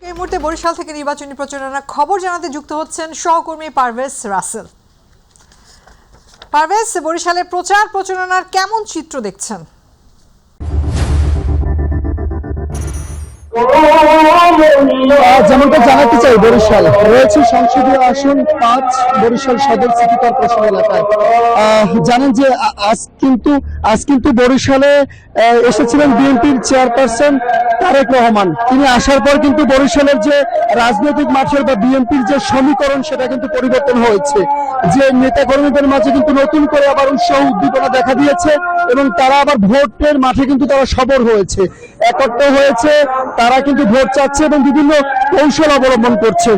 এই মুহূর্তে বরিশাল থেকে নির্বাচনী প্রচারণার খবর জানাতে যুক্ত হচ্ছেন সহকর্মী পারভেজ রাসেল। পারভেজ, বরিশালে প্রচার প্রচারণার কেমন চিত্র দেখছেন? যেমনটা জানাতে চাই, বরিশাল রয়েছে সংসদীয় আসন 5 বরিশাল সদর সিটি কর্পোরেশন এলাকায়। জানেন যে আজ কিন্তু বরিশালে এসেছিলেন বিএনপির চেয়ারপারসন তারেক রহমান। তিনি আসার পর কিন্তু বরিশালের যে রাজনৈতিক মাঠের বা বিএনপির যে সমীকরণ সেটা কিন্তু পরিবর্তন হয়েছে। যে নেতা কর্মীদের মাঝে কিন্তু নতুন করে আবার উৎসাহ উদ্দীপনা দেখা দিয়েছে এবং তারা আবার ভোটের মাঠে কিন্তু তারা সবর হয়েছে, একত্র হয়েছে। তারা কিন্তু ভোট চাচ্ছে এবং বিভিন্ন কৌশল অবলম্বন করছে।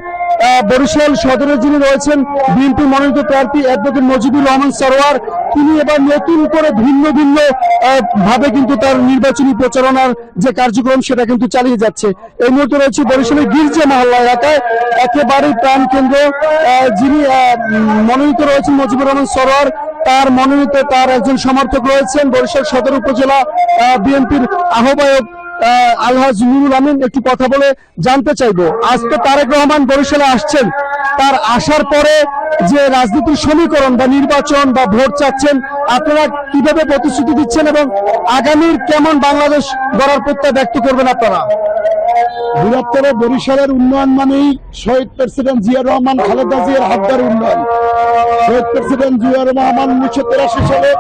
বরিশাল সদরে যিনি রয়েছেন বিএনপি মনোনীত প্রার্থী অ্যাডভোকেট মজিবুর রহমান সরোয়ার, তিনি এবার নতুন করে ভিন্ন ভিন্ন ভাবে কিন্তু তার নির্বাচনী প্রচারণার যে কার্যক্রম সেটা কিন্তু চালিয়ে যাচ্ছে। এই মুহূর্তে রয়েছে বরিশালের গির্জা মহল্লা এলাকায়, একেবারে প্রাণ কেন্দ্র। যিনি মনোনীত রয়েছেন মজিবুর রহমান সরোয়ার, তার মনোনীত তার একজন সমর্থক রয়েছেন বরিশাল সদর উপজেলা বিএনপির আহ্বায়ক আলহাজ নুরুল আমিন। একটু কথা বলে জানতে চাইবো, আজ তো তারেক রহমান বরিশালে আসছেন, তার আসার পরে যে রাজনীতির সমীকরণ বা নির্বাচন বা ভোট চাচ্ছেন, আপনারা কিভাবে প্রতিশ্রুতি দিচ্ছেন এবং আগামীর কেমন বাংলাদেশ গড়ার প্রত্যয় ব্যক্ত করবেন আপনারা? বৃহত্তর বরিশালের উন্নয়ন মানেই শহীদ প্রেসিডেন্ট জিয়া রহমান খালেদা জিয়ার হাতদার উন্নয়ন। শহীদ প্রেসিডেন্ট জিয়া রহমান 1983 সালে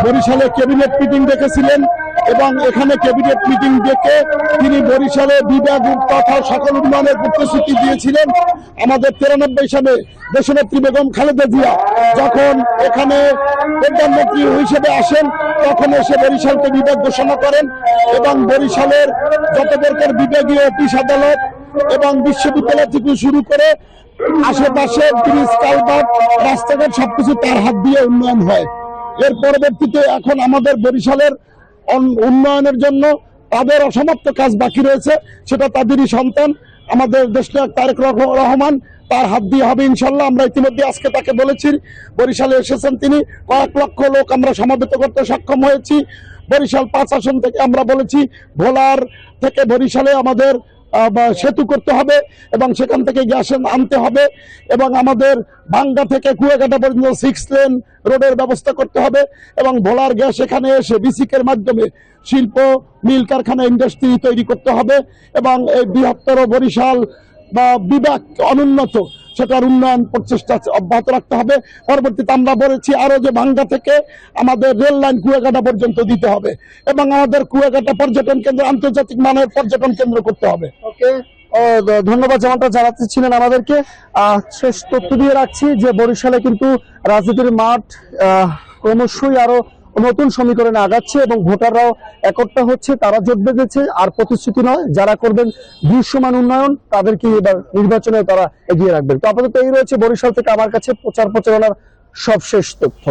বরিশালে ক্যাবিনেট মিটিং ডেকেছিলেন এবং এখানে ক্যাবিনেট মিটিং ডেকে তিনি বরিশালে বিভাগ তথা সকল উন্নয়নের প্রতিশ্রুতি দিয়েছিলেন। আমাদের 93 সালে দেশনেত্রী বেগম খালেদা জিয়া যখন এখানে প্রধানমন্ত্রী হিসেবে আসেন, তখন এসে বরিশালকে বিভাগ ঘোষণা করেন এবং বরিশালের যত প্রকার বিভাগীয় অফিস আদালত এবং বিশ্ববিদ্যালয় থেকে শুরু করে আশেপাশে ব্রিজ কালভার্ট রাস্তাঘাট সবকিছু তার হাত দিয়ে উন্নয়ন হয়। এর পরবর্তীতে এখন আমাদের বরিশালের উন্নয়নের জন্য তাদের অসমাপ্ত কাজ বাকি রয়েছে, সেটা তাদেরই সন্তান আমাদের দেশনায়ক তারেক রহমান, তার হাত দিয়ে হবে ইনশাল্লাহ। আমরা ইতিমধ্যে আজকে তাকে বলেছি, বরিশালে এসেছেন তিনি, কয়েক লক্ষ লোক আমরা সমাবেত করতে সক্ষম হয়েছি। বরিশাল 5 আসন থেকে আমরা বলেছি ভোলার থেকে বরিশালে আমাদের সেতু করতে হবে এবং সেখান থেকে গ্যাস আনতে হবে এবং আমাদের ভাঙ্গা থেকে কুয়াকাটা পর্যন্ত 6 লেন রোডের ব্যবস্থা করতে হবে এবং ভোলার গ্যাস এখানে এসে বিসিকের মাধ্যমে শিল্প মিল কারখানা ইন্ডাস্ট্রি তৈরি করতে হবে এবং এই বৃহত্তর বরিশাল বা বিভাগ অনুন্নত সেটার উন্নয়ন প্রচেষ্টা অব্যাহত রাখতে হবে। পরবর্তীতে আমরা বলেছি আরো যে ভাঙ্গা থেকে আমাদের রেল লাইন কুয়াকাটা পর্যন্ত দিতে হবে এবং আমাদের কুয়াকাটা পর্যটন কেন্দ্র আন্তর্জাতিক মানের পর্যটন কেন্দ্র করতে হবে। ওকে, ধন্যবাদ। যেমনটা জানাচ্ছিলেন আমাদেরকে, শেষ তথ্য দিয়ে রাখছি যে বরিশালে কিন্তু রাজনীতির মাঠ ক্রমশই আরো নতুন সমীকরণে আগাচ্ছে এবং ভোটাররাও একট্টা হচ্ছে, তারা জোট বেঁধেছে। আর প্রতিশ্রুতি নয়, যারা করবেন দৃশ্যমান উন্নয়ন তাদেরকে এবার নির্বাচনে তারা এগিয়ে রাখবেন। তো আপাতত এই রয়েছে বরিশাল থেকে আমার কাছে প্রচার প্রচারণার সবশেষ তথ্য।